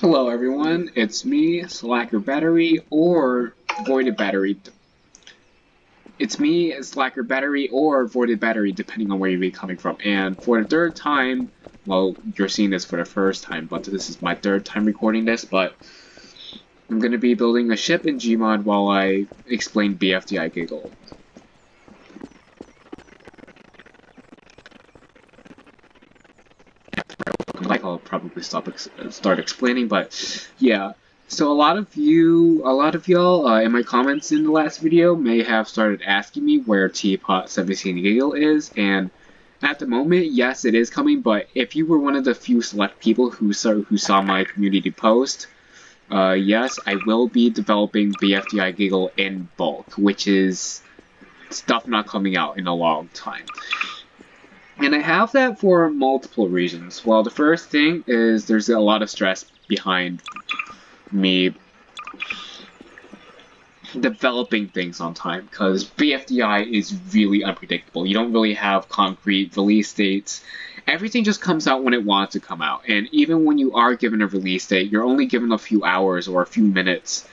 Hello everyone, it's me, SlackerBattery or Voided Battery. It's me, SlackerBattery or Voided Battery, depending on where you're coming from. And for the third time, well, you're seeing this for the first time, but this is my third time recording this, but I'm going to be building a ship in Gmod while I explain BFDI GIGGLE. Like I'll probably start explaining, but yeah. So a lot of y'all in my comments in the last video may have started asking me where Teapot 17 GIGGLE is, and at the moment, yes, it is coming. But if you were one of the few select people who saw my community post, yes, I will be developing BFDI GIGGLE in bulk, which is stuff not coming out in a long time. And I have that for multiple reasons. Well, the first thing is there's a lot of stress behind me developing things on time, because BFDI is really unpredictable. You don't really have concrete release dates. Everything just comes out when it wants to come out. And even when you are given a release date, you're only given a few hours or a few minutes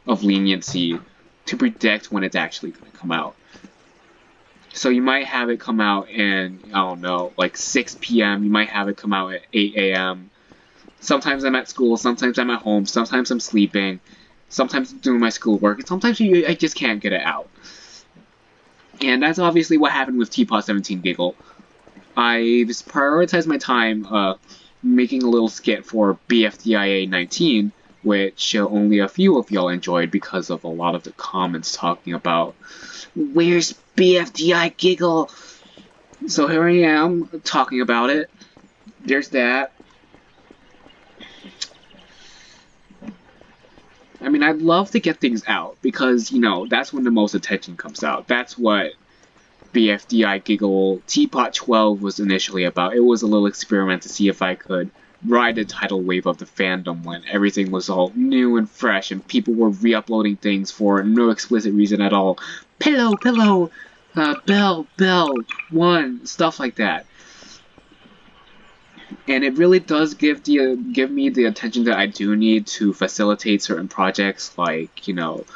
of leniency to predict when it's actually going to come out. So you might have it come out in, I don't know, like 6 p.m. You might have it come out at 8 a.m. Sometimes I'm at school, sometimes I'm at home, sometimes I'm sleeping, sometimes I'm doing my schoolwork, and sometimes I just can't get it out. And that's obviously what happened with Teapot 17 GIGGLE. I just prioritized my time making a little skit for BFDIA 19, which only a few of y'all enjoyed because of a lot of the comments talking about, where's BFDI GIGGLE? So here I am talking about it. There's that. I mean, I'd love to get things out because, you know, that's when the most attention comes out. That's what BFDI GIGGLE Teapot 12 was initially about. It was a little experiment to see if I could ride the tidal wave of the fandom when everything was all new and fresh and people were re-uploading things for no explicit reason at all. Pillow, bell, one, stuff like that. And it really does give me the attention that I do need to facilitate certain projects, like, you know,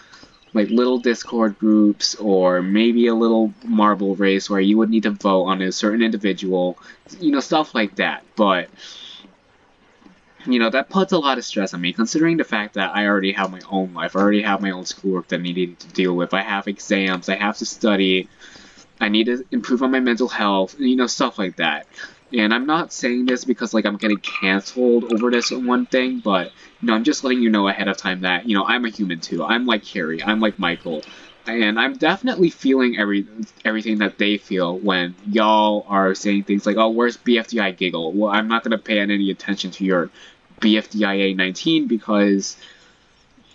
like little Discord groups, or maybe a little marble race where you would need to vote on a certain individual, you know, stuff like that. But, you know, that puts a lot of stress on me, considering the fact that I already have my own life, I already have my own schoolwork that I needed to deal with, I have exams, I have to study, I need to improve on my mental health, you know, stuff like that. And I'm not saying this because, like, I'm getting canceled over this one thing, but, you know, I'm just letting you know ahead of time that, you know, I'm a human too. I'm like Garry, I'm like Michael, and I'm definitely feeling everything that they feel when y'all are saying things like, oh, where's BFDI GIGGLE? Well, I'm not going to pay any attention to your BFDIA 19 because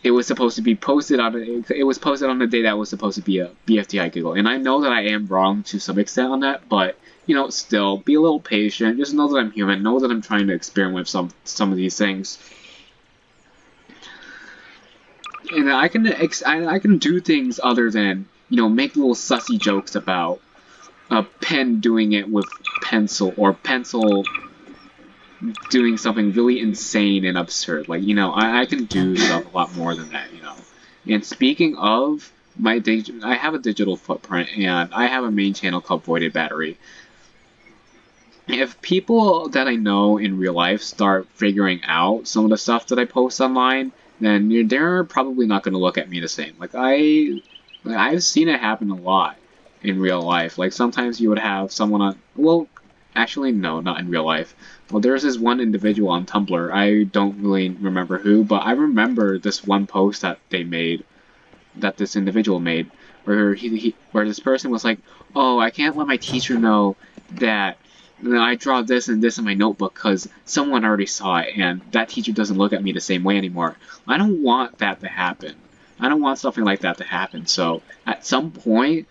it was supposed to be posted on the day that was supposed to be a BFDI GIGGLE. And I know that I am wrong to some extent on that, but, you know, still, be a little patient. Just know that I'm human. Know that I'm trying to experiment with some of these things. And I can do things other than, you know, make little sussy jokes about a pen doing it with pencil, or pencil doing something really insane and absurd. Like, you know, I can do stuff a lot more than that, you know. And speaking of I have a digital footprint, and I have a main channel called Voided Battery. If people that I know in real life start figuring out some of the stuff that I post online, then they're probably not going to look at me the same. Like, I've seen it happen a lot in real life. Like, sometimes you would have someone on, well, actually, no, not in real life. Well, there's this one individual on Tumblr. I don't really remember who, but I remember this one post that this individual made, where where this person was like, oh, I can't let my teacher know that I draw this and this in my notebook because someone already saw it, and that teacher doesn't look at me the same way anymore. I don't want that to happen. I don't want something like that to happen. So at some point,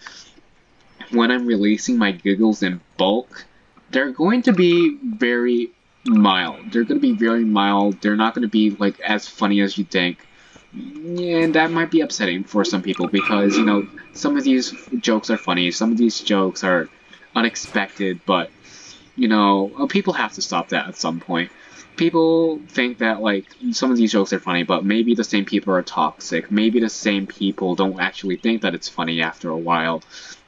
when I'm releasing my giggles in bulk, they're going to be very mild. They're going to be very mild. They're not going to be, like, as funny as you think. And that might be upsetting for some people because, you know, some of these jokes are funny, some of these jokes are unexpected, but you know, people have to stop that at some point. People think that, like, some of these jokes are funny, but maybe the same people are toxic. Maybe the same people don't actually think that it's funny after a while.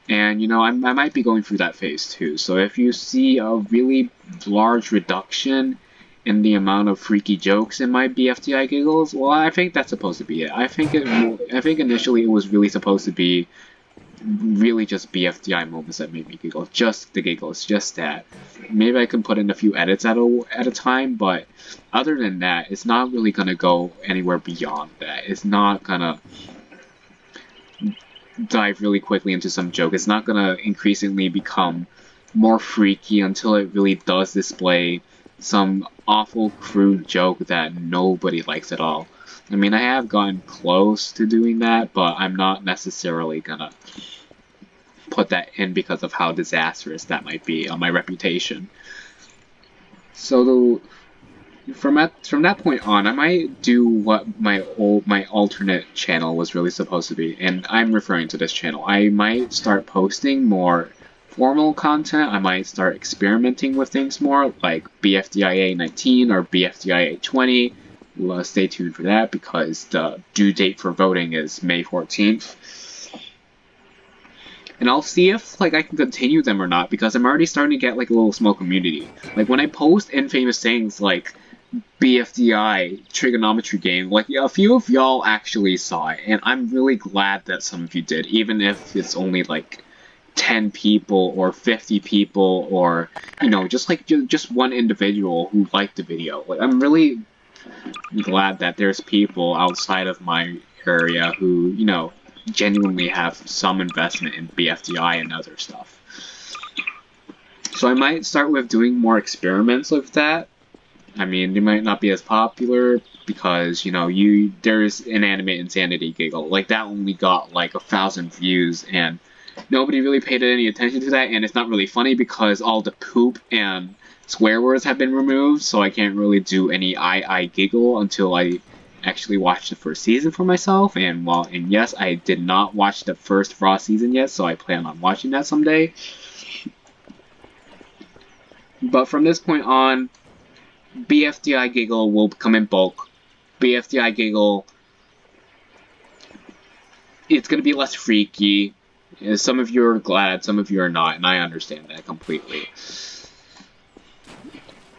And, you know, I might be going through that phase too. So if you see a really large reduction in the amount of freaky jokes in my BFDI giggles, well, I think that's supposed to be it. I think initially it was really supposed to be really just BFDI moments that made me giggle. Just the giggles, just that. Maybe I can put in a few edits at a time, but other than that, it's not really gonna go anywhere beyond that. It's not gonna dive really quickly into some joke. It's not gonna increasingly become more freaky until it really does display some awful crude joke that nobody likes at all. I mean, I have gotten close to doing that, but I'm not necessarily gonna put that in because of how disastrous that might be on my reputation. So from that point on, I might do what my alternate channel was really supposed to be, and I'm referring to this channel. I might start posting more formal content. I might start experimenting with things more, like BFDIA 19 or BFDIA 20. Stay tuned for that because the due date for voting is May 14th. And I'll see if like I can continue them or not, because I'm already starting to get like a little small community. Like when I post infamous things like BFDI trigonometry game, like a few of y'all actually saw it, and I'm really glad that some of you did, even if it's only like 10 people or 50 people, or you know, just like just one individual who liked the video. Like I'm really glad that there's people outside of my area who, you know, genuinely have some investment in BFDI and other stuff. So I might start with doing more experiments with that. I mean, they might not be as popular because, you know, there's Inanimate Insanity Giggle. Like, that only got like 1,000 views, and nobody really paid any attention to that, and it's not really funny because all the poop and swear words have been removed, so I can't really do any I giggle until I actually watched the first season for myself. And yes, I did not watch the first Raw season yet, so I plan on watching that someday. But from this point on, BFDI Giggle will come in bulk. BFDI Giggle, it's going to be less freaky. Some of you are glad, some of you are not, and I understand that completely.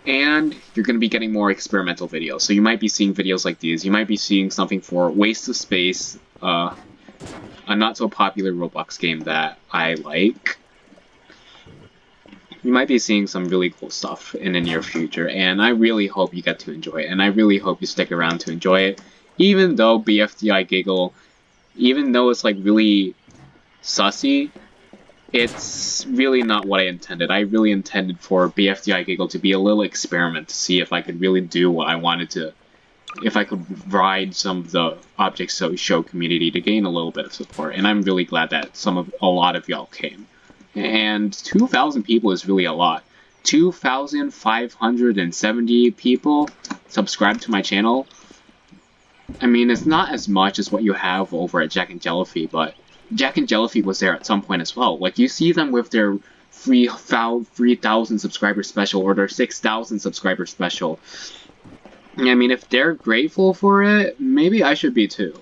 And you're going to be getting more experimental videos. So you might be seeing videos like these. You might be seeing something for Waste of Space, a not so popular Roblox game that I like. You might be seeing some really cool stuff in the near future, and I really hope you get to enjoy it, and I really hope you stick around to enjoy it. Even though BFDI Giggle, even though it's like really sussy, it's really not what I intended. I really intended for BFDI Giggle to be a little experiment to see if I could really do what I wanted to, if I could ride some of the Object Show community to gain a little bit of support. And I'm really glad that a lot of y'all came. And 2,000 people is really a lot. 2,570 people subscribed to my channel. I mean, it's not as much as what you have over at Jack and Jellyfy, but Jack and Jellyfy was there at some point as well. Like, you see them with their 3,000 subscriber special or their 6,000 subscriber special. I mean, if they're grateful for it, maybe I should be too.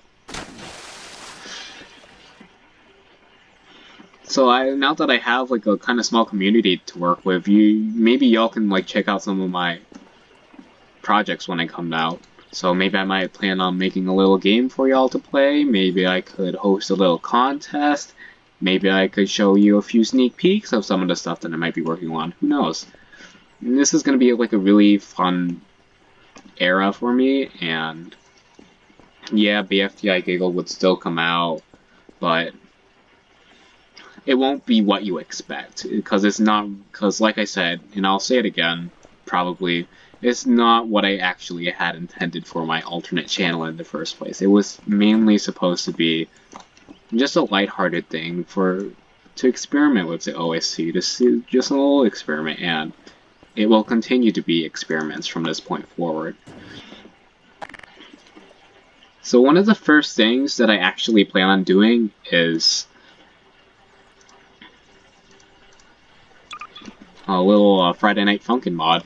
So now that I have like a kind of small community to work with, maybe y'all can like check out some of my projects when I come out. So maybe I might plan on making a little game for y'all to play. Maybe I could host a little contest. Maybe I could show you a few sneak peeks of some of the stuff that I might be working on. Who knows? And this is going to be like a really fun era for me. And yeah, BFDI Giggle would still come out, but it won't be what you expect. Because like I said, and I'll say it again, probably, it's not what I actually had intended for my alternate channel in the first place. It was mainly supposed to be just a lighthearted thing to experiment with the OSC, just a little experiment, and it will continue to be experiments from this point forward. So one of the first things that I actually plan on doing is a little Friday Night Funkin' mod.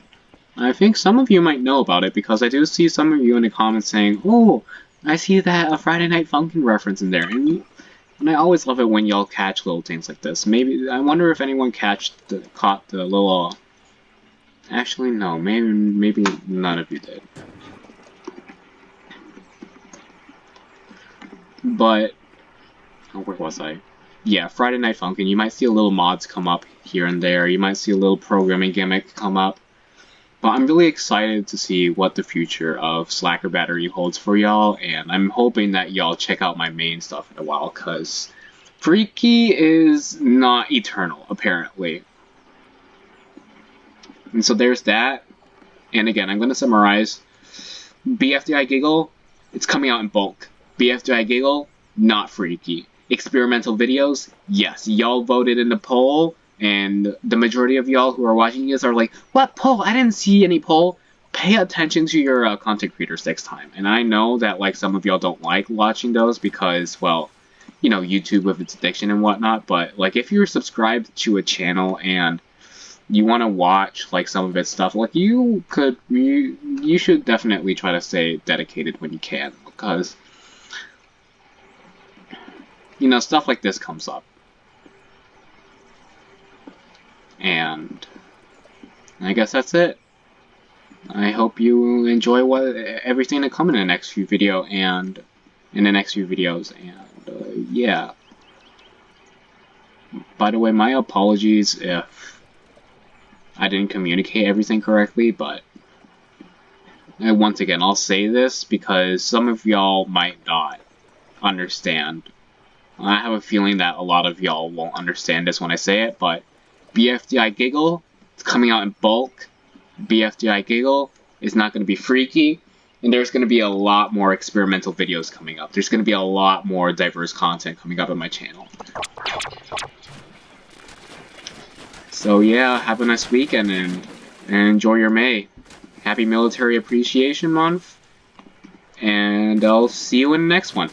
I think some of you might know about it because I do see some of you in the comments saying, "Oh, I see that a Friday Night Funkin' reference in there," and I always love it when y'all catch little things like this. Maybe I wonder if anyone caught the little. Actually, no. Maybe none of you did. But where was I? Yeah, Friday Night Funkin'. You might see a little mods come up here and there. You might see a little programming gimmick come up. But I'm really excited to see what the future of SlackerBattery holds for y'all, and I'm hoping that y'all check out my main stuff in a while, because Freaky is not eternal, apparently. And so there's that. And again, I'm going to summarize. BFDI GIGGLE, it's coming out in bulk. BFDI GIGGLE, not Freaky. Experimental videos, yes, y'all voted in the poll, and the majority of y'all who are watching this are like, "What poll? I didn't see any poll." Pay attention to your content creators next time. And I know that like some of y'all don't like watching those because, well, you know, YouTube with its addiction and whatnot. But like if you're subscribed to a channel and you want to watch like some of its stuff, like you should definitely try to stay dedicated when you can, because you know, stuff like this comes up. And I guess that's it. I hope you enjoy everything to come in the next few videos, and yeah. By the way, my apologies if I didn't communicate everything correctly, but once again, I'll say this because some of y'all might not understand. I have a feeling that a lot of y'all won't understand this when I say it, but BFDI GIGGLE, it's coming out in bulk. BFDI GIGGLE is not going to be freaky, and there's going to be a lot more experimental videos coming up. There's going to be a lot more diverse content coming up on my channel. So yeah, have a nice weekend and enjoy your May. Happy Military Appreciation Month, and I'll see you in the next one.